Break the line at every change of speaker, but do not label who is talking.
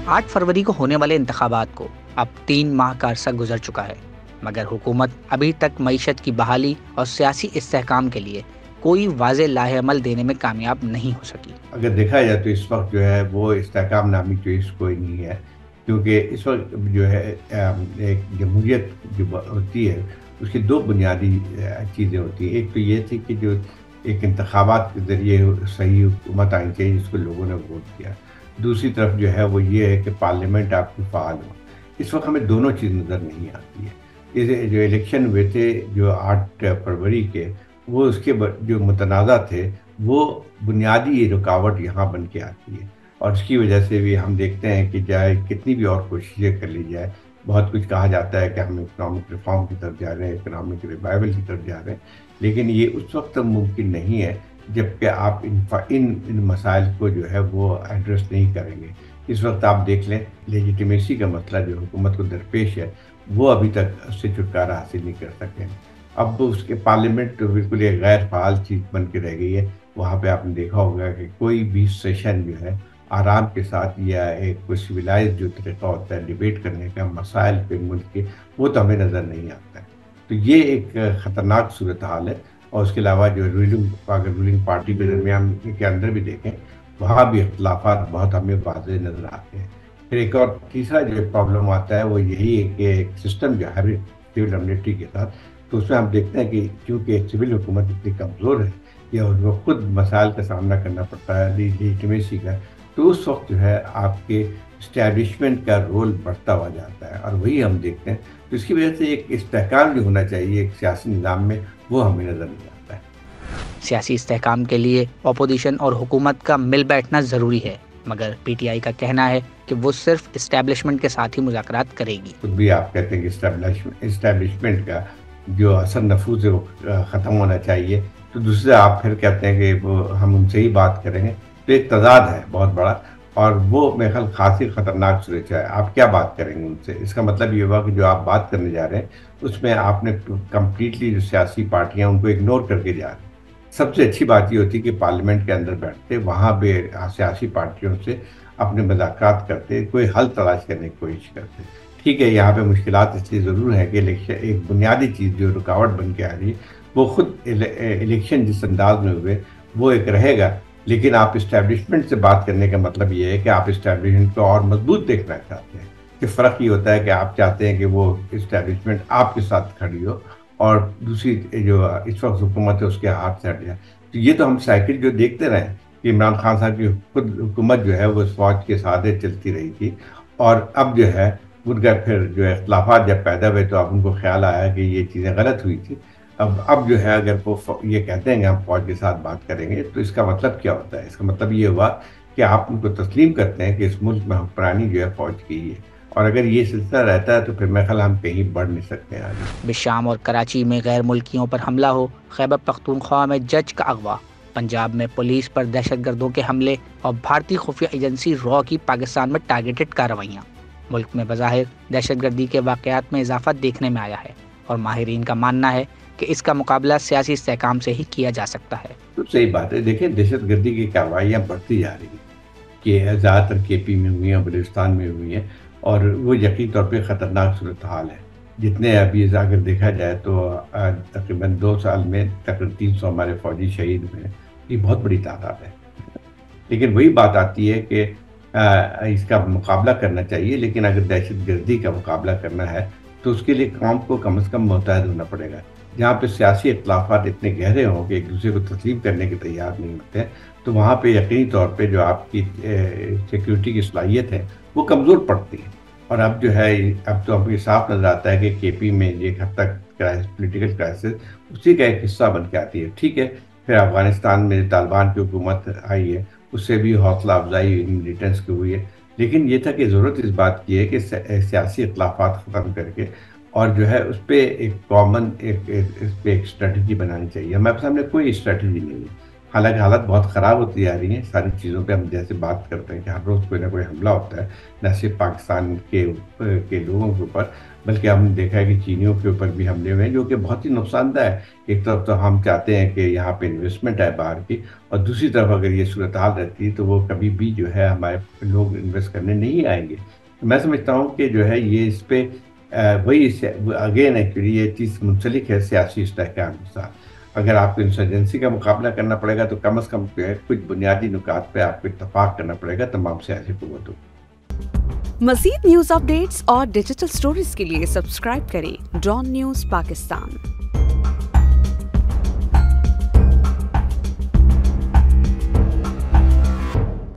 8 فروری کو ہونے والے انتخابات کو اب 3 ماہ کا عرصہ گزر چکا ہے، مگر حکومت ابھی تک معیشت کی بحالی اور سیاسی استحکام کے لیے کوئی واضح لاہ عمل دینے میں کامیاب نہیں ہو سکی۔
اگر دیکھا جائے تو اس وقت جو ہے وہ استحکام نامی چیز کوئی نہیں ہے، کیونکہ اس وقت جو ہے ایک جمہوریت جو ہوتی ہے اس کی دو بنیادی چیزیں ہوتی ہیں۔ ایک تو یہ تھی کہ جو ایک انتخابات کے ذریعے صحیح حکومت آنی چاہیے جس کو لوگوں نے ووٹ کیا، دوسری طرف جو ہے وہ یہ ہے کہ پارلیمنٹ آپ کی فعال ہو۔ اس وقت ہمیں دونوں چیز نظر نہیں آتی ہے۔ یہ جو الیکشن ہوئے تھے جو 8 فروری کے، وہ اس کے جو متنازع تھے وہ بنیادی رکاوٹ یہاں بن کے آتی ہے، اور اس کی وجہ سے بھی ہم دیکھتے ہیں کہ چاہے کتنی بھی اور کوششیں کر لی جائے، بہت کچھ کہا جاتا ہے کہ ہم اکنامک ریفارم کی طرف جا رہے ہیں، اکنامک ریوائول کی طرف جا رہے ہیں، لیکن یہ اس وقت تک ممکن نہیں ہے جب کہ آپ ان مسائل کو جو ہے وہ ایڈریس نہیں کریں گے۔ اس وقت آپ دیکھ لیں لیجیٹیمیسی کا مسئلہ جو حکومت کو درپیش ہے وہ ابھی تک اس سے چھٹکارا حاصل نہیں کر سکے۔ اب اس کے پارلیمنٹ تو بالکل ایک غیر فعال چیز بن کے رہ گئی ہے۔ وہاں پہ آپ نے دیکھا ہوگا کہ کوئی بھی سیشن جو ہے آرام کے ساتھ یا ایک کوئی سویلائز جو طریقہ ہوتا ہے ڈیبیٹ کرنے کا مسائل پہ ملک کے، وہ تو ہمیں نظر نہیں آتا ہے۔ تو یہ ایک خطرناک صورتحال ہے، اور اس کے علاوہ جو رولنگ پارٹی کے درمیان کے اندر بھی دیکھیں وہاں بھی اختلافات بہت ہمیں واضح نظر آتے ہیں۔ پھر ایک اور تیسرا جو پرابلم آتا ہے وہ یہی ہے کہ ایک سسٹم جو ہے سول امنیٹی کے ساتھ، تو اس میں ہم دیکھتے ہیں کہ کیونکہ سول حکومت اتنی کمزور ہے یا ان کو خود مسائل کا سامنا کرنا پڑتا ہے لیجیٹیمیسی کا، تو اس وقت جو ہے آپ کے اسٹیبلشمنٹ کا رول بڑھتا ہوا جاتا ہے، اور وہی ہم دیکھتے ہیں۔ تو اس کی وجہ سے ایک استحکام جو ہونا چاہیے ایک سیاسی نظام میں، وہ ہمیں نظر نہیں آتا ہے۔
سیاسی استحکام کے لیے اپوزیشن اور حکومت کا مل بیٹھنا ضروری ہے، مگر پی ٹی آئی کا کہنا ہے کہ وہ صرف اسٹیبلشمنٹ کے ساتھ ہی مذاکرات کرے گی۔
خود بھی آپ کہتے ہیں کہ اسٹیبلشمنٹ کا جو اثر نفوذ ہے وہ ختم ہونا چاہیے، تو دوسرے آپ پھر کہتے ہیں کہ وہ ہم ان سے ہی بات کریں گے، تو ایک تضاد ہے بہت بڑا، اور وہ میرے خیال خاصی خطرناک صورت ہے۔ آپ کیا بات کریں گے ان سے؟ اس کا مطلب یہ ہوا کہ جو آپ بات کرنے جا رہے ہیں اس میں آپ نے کمپلیٹلی جو سیاسی پارٹیاں ان کو اگنور کر کے جا رہے ہیں۔ سب سے اچھی بات یہ ہوتی کہ پارلیمنٹ کے اندر بیٹھتے، وہاں پہ سیاسی پارٹیوں سے اپنے مذاکرات کرتے، کوئی حل تلاش کرنے کی کوشش کرتے۔ ٹھیک ہے، یہاں پہ مشکلات اس لیے ضرور ہے کہ الیکشن ایک بنیادی چیز جو رکاوٹ بن کے آ رہی ہے، وہ خود الیکشن جس انداز میں ہوئے وہ ایک رہے گا، لیکن آپ اسٹیبلشمنٹ سے بات کرنے کا مطلب یہ ہے کہ آپ اسٹیبلشمنٹ کو اور مضبوط دیکھنا چاہتے ہیں۔ کہ فرق یہ ہوتا ہے کہ آپ چاہتے ہیں کہ وہ اسٹیبلشمنٹ آپ کے ساتھ کھڑی ہو، اور دوسری جو اس وقت حکومت ہے اس کے ہاتھ سے ہٹ جائے۔ تو یہ تو ہم سائیکل جو دیکھتے رہے کہ عمران خان صاحب کی خود حکومت جو ہے وہ اس فوج کے ساتھ چلتی رہی تھی، اور اب جو ہے ان کا پھر جو اختلافات جب پیدا ہوئے تو اب ان کو خیال آیا کہ یہ چیزیں غلط ہوئی تھی۔ اب جو ہے اگر وہ یہ کہتے ہیں کہ ہم فوج کے ساتھ بات کریں گے، تو اس کا مطلب کیا ہوتا ہے؟ اس کا مطلب یہ ہوا کہ آپ ان کو تسلیم کرتے ہیں کہ اس ملک میں حکمرانی جو ہے فوج کی ہے، اور اگر یہ سلسلہ رہتا ہے تو پھر میرے خیال ہم کہیں بڑھ نہیں سکتے ہیں آگے۔
شام اور کراچی میں غیر ملکیوں پر حملہ ہو، خیبر پختونخوا میں جج کا اغوا، پنجاب میں پولیس پر دہشت گردوں کے حملے اور بھارتی خفیہ ایجنسی را کی پاکستان میں ٹارگیٹڈ کارروائیاں، ملک میں بظاہر دہشت گردی کے واقعات میں اضافہ دیکھنے میں آیا ہے، اور ماہرین کا ماننا ہے کہ اس کا مقابلہ سیاسی استحکام سے ہی کیا جا سکتا ہے۔
تو صحیح بات ہے، دیکھیں دہشت گردی کی کارروائیاں بڑھتی جا رہی ہیں، کہ زیادہ تر کے پی میں ہوئی ہیں، بلوچستان میں ہوئی ہیں، اور وہ یقینی طور پہ خطرناک صورتحال ہے۔ جتنے ابھی اگر دیکھا جائے تو تقریباً 2 سال میں تقریباً 300 ہمارے فوجی شہید ہوئے ہیں، یہ بہت بڑی تعداد ہے۔ لیکن وہی بات آتی ہے کہ اس کا مقابلہ کرنا چاہیے، لیکن اگر دہشت گردی کا مقابلہ کرنا ہے تو اس کے لیے قوم کو کم از کم متحد ہونا پڑے گا۔ جہاں پہ سیاسی اختلافات اتنے گہرے ہوں کہ ایک دوسرے کو تسلیم کرنے کے تیار نہیں ہوتے ہیں، تو وہاں پہ یقینی طور پہ جو آپ کی سیکیورٹی کی صلاحیت ہے وہ کمزور پڑتی ہے۔ اور اب جو ہے اب تو ہم کو صاف نظر آتا ہے کہ کے پی میں ایک حد تک پولیٹیکل کرائسس اسی کا ایک حصہ بن کے آتی ہے۔ ٹھیک ہے، پھر افغانستان میں طالبان کی حکومت آئی ہے، اس سے بھی حوصلہ افزائی ملیٹنٹس کی ہوئی ہے، لیکن یہ تھا کہ ضرورت اس بات کی ہے کہ سیاسی اختلافات ختم کر کے، اور جو ہے اس پہ ایک کامن اس پہ ایک اسٹریٹجی بنانی چاہیے۔ ہمارے سامنے کوئی اسٹریٹجی نہیں ہے۔ حالانکہ حالت بہت خراب ہوتی جا رہی ہیں ساری چیزوں پہ. ہم جیسے بات کرتے ہیں کہ ہر روز کوئی نہ کوئی حملہ ہوتا ہے، نہ صرف پاکستان کے لوگوں کے اوپر، بلکہ ہم نے دیکھا ہے کہ چینیوں کے اوپر بھی حملے ہوئے ہیں، جو کہ بہت ہی نقصان دہ ہے. ایک طرف تو ہم چاہتے ہیں کہ یہاں پہ انویسٹمنٹ ہے باہر کی، اور دوسری طرف اگر یہ صورتحال رہتی تو وہ کبھی بھی جو ہے ہمارے لوگ انویسٹ کرنے نہیں آئیں گے. میں سمجھتا ہوں کہ جو ہے یہ اس پہ وہی اگین ایکچولی یہ چیز منسلک ہے سیاسی استحکام کے ساتھ. اگر آپ کو انسرجنسی کا مقابلہ کرنا پڑے گا تو کم از کم جو ہے کچھ بنیادی نکات پہ آپ کو اتفاق کرنا پڑے گا تمام سیاسی قوتوں.
مزید نیوز اپ ڈیٹس اور ڈیجیٹل سٹوریز کے لیے سبسکرائب کریں ڈان نیوز پاکستان.